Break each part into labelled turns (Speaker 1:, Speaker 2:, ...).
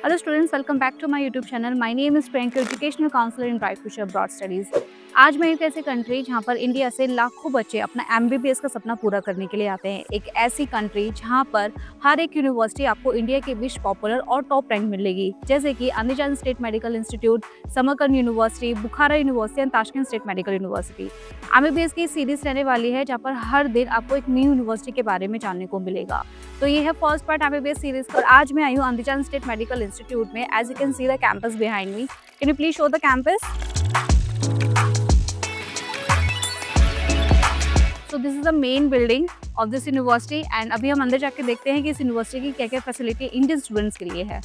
Speaker 1: Hello students, welcome back to my YouTube channel. My name is Priyanka, educational counselor in Bright Future Abroad Studies. आज मैं एक ऐसे country जहाँ पर India से लाखों बच्चे अपना MBBS का सपना पूरा करने के लिए आते हैं। एक ऐसी कंट्री जहाँ पर हर एक यूनिवर्सिटी आपको इंडिया के बीच पॉपुलर और टॉप रैंक मिलेगी, जैसे कि अंडीजान state medical institute, Samarkand university, Bukhara university and Tashkent state medical university. MBBS की सीरीज रहने वाली है जहाँ पर हर दिन आपको एक न्यू यूनिवर्सिटी के बारे में जानने को मिलेगा। तो ये है फर्स्ट पार्ट MBBS सीरीज और आज मैं आई हूँ अंडीजान स्टेट मेडिकल इंस्टीट्यूट में। As you can see the campus behind me. Can you please show the campus? So this is the main building of this university and अभी हम अंदर जाके देखते हैं कि इस यूनिवर्सिटी की क्या-क्या फैसिलिटी इंडियन स्टूडेंट्स के लिए है।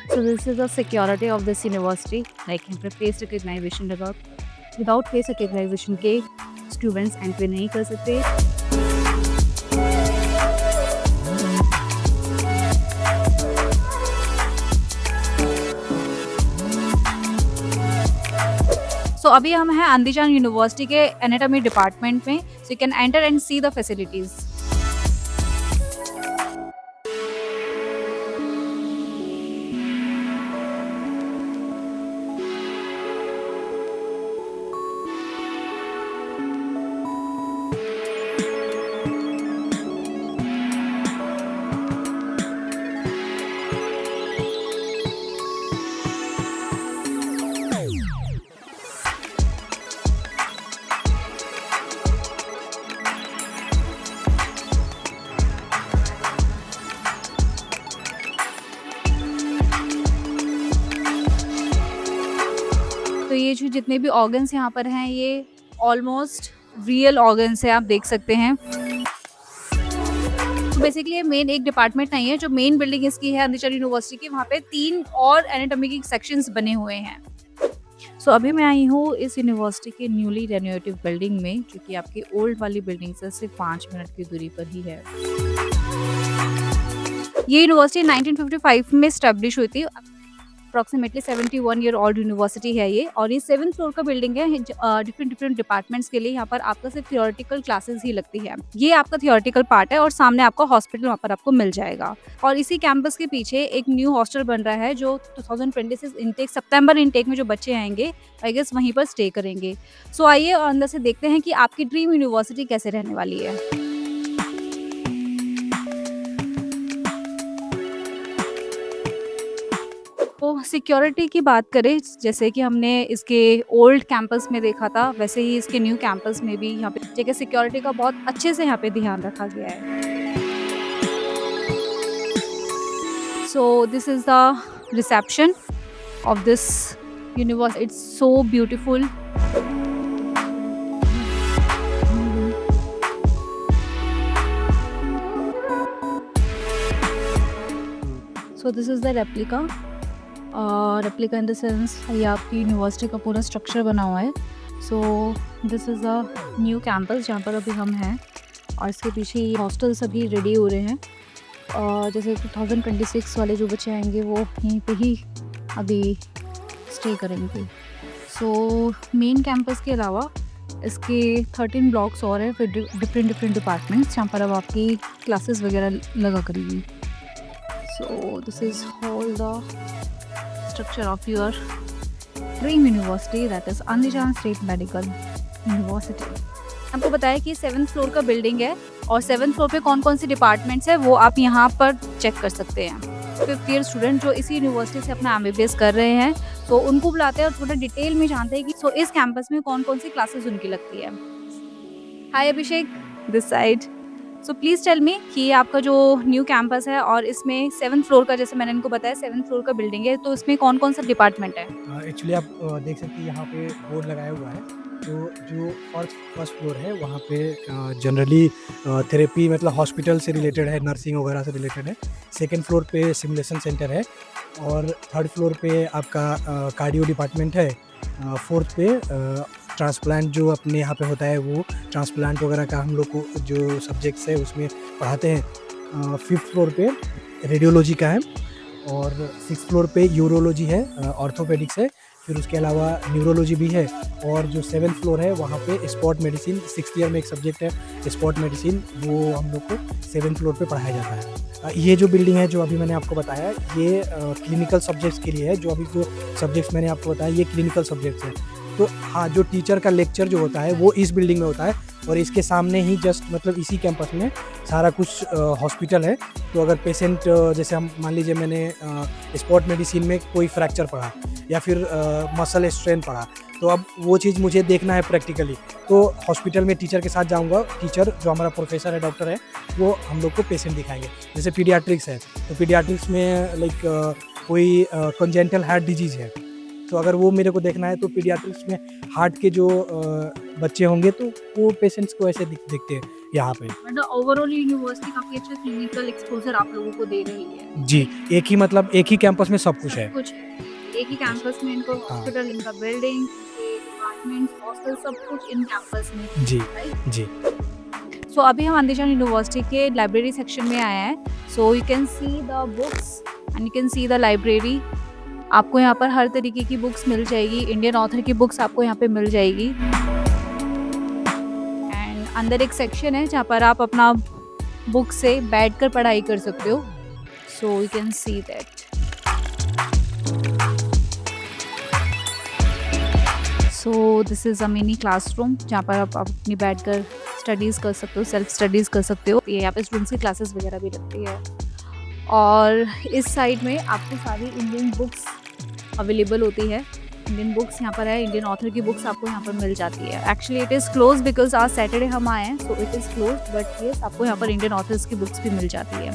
Speaker 1: So this is the security of this university, like यहाँ पे face recognition लगा, without face recognition के स्टूडेंट्स एंट्री नहीं कर सकते। सो अभी हम हैं अंडीजान यूनिवर्सिटी के एनाटॉमी डिपार्टमेंट में। So you can enter and see the facilities. तो ये जो जितने भी ऑर्गन्स यहाँ पर हैं ये ऑलमोस्ट रियल ऑर्गन्स हैं, आप देख सकते हैं। तो बेसिकली ये मेन एक डिपार्टमेंट नहीं है, जो मेन बिल्डिंग इसकी है अंडीजान यूनिवर्सिटी की, वहाँ पे 3 और एनाटॉमी के सेक्शंस बने हुए हैं। सो अभी मैं आई हूँ इस यूनिवर्सिटी के न्यूली रेनोवेटिव बिल्डिंग में, जो कि आपकी ओल्ड वाली बिल्डिंग से सिर्फ 5 मिनट की दूरी पर ही है। ये यूनिवर्सिटी 1955 में स्टैब्लिश हुई थी। अप्रॉक्सीमेटली 71 ईयर ओल्ड यूनिवर्सिटी है ये, और ये 7th फ्लोर का बिल्डिंग है। डिफरेंट डिपार्टमेंट्स के लिए यहाँ पर आपका सिर्फ थियोरेटिकल क्लासेस ही लगती है। ये आपका थियोरेटिकल पार्ट है और सामने आपका हॉस्पिटल वहाँ पर आपको मिल जाएगा। और इसी कैंपस के पीछे एक न्यू हॉस्टल बन रहा है जो 2026 इनटेक सितंबर इनटेक में जो बच्चे आएंगे आई गेस वहीं पर स्टे करेंगे। सो आइए और अंदर से देखते हैं कि आपकी ड्रीम यूनिवर्सिटी कैसे रहने वाली है। तो सिक्योरिटी की बात करें, जैसे कि हमने इसके ओल्ड कैंपस में देखा था, वैसे ही इसके न्यू कैंपस में भी यहाँ पे जगह सिक्योरिटी का बहुत अच्छे से यहाँ पे ध्यान रखा गया है। So this is the reception of this university. It's so beautiful. So this is the replica. Replica in the sense ये आपकी यूनिवर्सिटी का पूरा स्ट्रक्चर बना हुआ है। So this is a new campus जहाँ पर अभी हम हैं, और इसके पीछे ये हॉस्टल्स अभी रेडी हो रहे हैं। और जैसे 2026 वाले जो बच्चे आएंगे वो यहीं पे ही अभी स्टे करेंगे। सो मेन कैंपस के अलावा इसके 13 ब्लॉक्स और हैं फिर डिफरेंट डिपार्टमेंट्स जहाँ पर अब आपकी क्लासेस वगैरह लगा करेंगी। So this is all the structure of your dream university, that is अंडीजान state medical university. आपको बताया कि 7th फ्लोर का बिल्डिंग है और 7th फ्लोर पे कौन कौन सी डिपार्टमेंट्स है वो आप यहाँ पर चेक कर सकते हैं। 5th ईयर स्टूडेंट जो इसी यूनिवर्सिटी से अपना MBBS कर रहे हैं, तो उनको बुलाते हैं और थोड़ा डिटेल में जानते हैं कि इस कैंपस में कौन कौन सी क्लासेस उनकी लगती है। Hi Abhishek, this side. So please tell me कि ये आपका जो न्यू कैंपस है और इसमें 7th फ्लोर का, जैसे मैंने इनको बताया 7th फ्लोर का बिल्डिंग है, तो इसमें कौन कौन सा डिपार्टमेंट है?
Speaker 2: एक्चुअली आप देख सकते हैं यहाँ पे बोर्ड लगाया हुआ है। तो जो फर्स्ट फ्लोर है वहाँ पे जनरली थेरेपी मतलब हॉस्पिटल से रिलेटेड है, नर्सिंग वगैरह से रिलेटेड है। सेकंड फ्लोर पे सिमुलेशन सेंटर है और थर्ड फ्लोर पे आपका कार्डियो डिपार्टमेंट है। फोर्थ पे ट्रांसप्लांट जो अपने यहाँ पे होता है वो ट्रांसप्लांट वगैरह का हम लोग को जो सब्जेक्ट्स है उसमें पढ़ाते हैं। 5th फ्लोर पे रेडियोलॉजी का है और 6th फ्लोर पे यूरोलॉजी है, ऑर्थोपेडिक्स है। फिर उसके अलावा न्यूरोलॉजी भी है, और जो 7th फ्लोर है वहाँ पे स्पोर्ट मेडिसिन, 6th ईयर में एक सब्जेक्ट है स्पोर्ट मेडिसिन, वो हम लोग को 7th फ्लोर पे पढ़ाया जाता है। ये जो बिल्डिंग है जो अभी मैंने आपको बताया, ये क्लिनिकल सब्जेक्ट्स के लिए है। जो सब्जेक्ट्स मैंने आपको बताया ये क्लिनिकल सब्जेक्ट्स हैं। तो हाँ, जो टीचर का लेक्चर जो होता है वो इस बिल्डिंग में होता है, और इसके सामने ही जस्ट मतलब इसी कैंपस में सारा कुछ हॉस्पिटल है। तो अगर पेशेंट जैसे हम मान लीजिए मैंने स्पोर्ट मेडिसिन में कोई फ्रैक्चर पढ़ा या फिर मसल स्ट्रेन पढ़ा, तो अब वो चीज़ मुझे देखना है प्रैक्टिकली, तो हॉस्पिटल में टीचर के साथ जाऊंगा। टीचर जो हमारा प्रोफेसर है, डॉक्टर है, वो हम लोग को पेशेंट दिखाएंगे। जैसे पीडियाट्रिक्स है, तो पीडियाट्रिक्स में लाइक कोई कंजेंटल हार्ट डिजीज़ है, तो अगर वो मेरे को देखना है तो पीडियाट्रिक्स में हार्ट के जो बच्चे होंगे तो वो पेशेंट्स को ऐसे दिखते हैं यहाँ पे।
Speaker 1: मतलब ओवरऑल यूनिवर्सिटी काफी अच्छा क्लिनिकल एक्सपोजर आप लोगों को दे रही है।
Speaker 2: जी, एक ही कैंपस में सब कुछ है।
Speaker 1: कुछ है एक ही कैंपस में, इनको हॉस्पिटल, इनका बिल्डिंग, डिपार्टमेंट, हॉस्टल, सब कुछ इन कैंपस में।
Speaker 2: जी
Speaker 1: राइट
Speaker 2: जी।
Speaker 1: सो अभी हम अंधेशान यूनिवर्सिटी के लाइब्रेरी सेक्शन में आए हैं। So you can see the books and you can see the library. आपको यहाँ पर हर तरीके की बुक्स मिल जाएगी, इंडियन ऑथर की बुक्स आपको यहाँ पे मिल जाएगी। एंड अंदर एक सेक्शन है जहाँ पर आप अपना बुक से बैठकर पढ़ाई कर सकते हो। So you can see that. So this is a mini classroom जहाँ पर आप अपनी बैठकर स्टडीज़ कर सकते हो, सेल्फ स्टडीज़ कर सकते हो। यहाँ पे स्टूडेंट्स की क्लासेस वगैरह भी लगती है। और इस साइड में आपको सारी इंडियन बुक्स अवेलेबल होती है। इंडियन बुक्स यहाँ पर है, इंडियन ऑथर की बुक्स आपको यहाँ पर मिल जाती है। Actually it is close because आज सैटरडे हम आए हैं, so it is close, but yes आपको यहाँ पर इंडियन ऑथर्स की बुक्स भी मिल जाती है।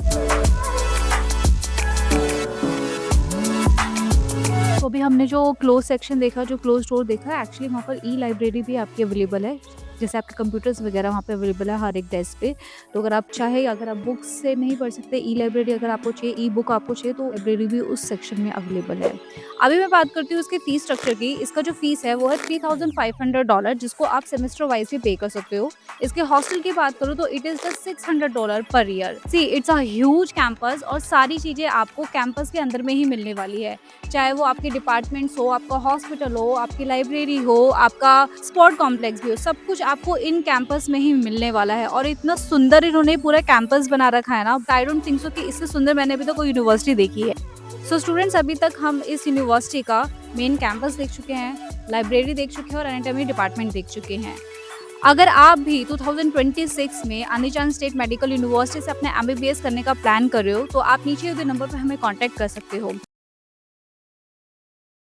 Speaker 1: तो अभी हमने जो क्लोज सेक्शन देखा, जो क्लोज डोर देखा, एक्चुअली वहाँ पर ई लाइब्रेरी भी आपकी अवेलेबल है। जैसे आपके कंप्यूटर्स वगैरह वहाँ पे अवेलेबल है हर एक डेस्क पे। तो अगर आप चाहे, अगर आप बुक्स से नहीं पढ़ सकते, ई लाइब्रेरी अगर आपको चाहिए, ई बुक आपको चाहिए, तो लाइब्रेरी भी उस सेक्शन में अवेलेबल है। अभी मैं बात करती हूँ इसके फीस स्ट्रक्चर की। इसका जो फीस है वो है $3,500, जिसको आप सेमेस्टर वाइज भी पे कर सकते हो। इसके हॉस्टल की बात करूँ तो it is just $600 per year. See it's a huge campus, और सारी चीज़ें आपको कैंपस के अंदर में ही मिलने वाली है। चाहे वो आपके डिपार्टमेंट्स हो, आपका हॉस्पिटल हो, आपकी लाइब्रेरी हो, आपका स्पोर्ट कॉम्प्लेक्स भी हो, सब कुछ आपको इन कैंपस में ही मिलने वाला है। और इतना सुंदर इन्होंने पूरा कैंपस बना रखा है ना, आई डोंट थिंक सो कि इससे सुंदर मैंने अभी तक कोई यूनिवर्सिटी देखी है। सो स्टूडेंट्स, अभी तक हम इस यूनिवर्सिटी का मेन कैंपस देख चुके हैं, लाइब्रेरी देख चुके हैं और एनाटॉमी डिपार्टमेंट देख चुके हैं। अगर आप भी 2026 में अंधेशान स्टेट मेडिकल यूनिवर्सिटी से अपने MBBS करने का प्लान कर रहे हो, तो आप नीचे दिए नंबर पर हमें कांटेक्ट कर सकते हो।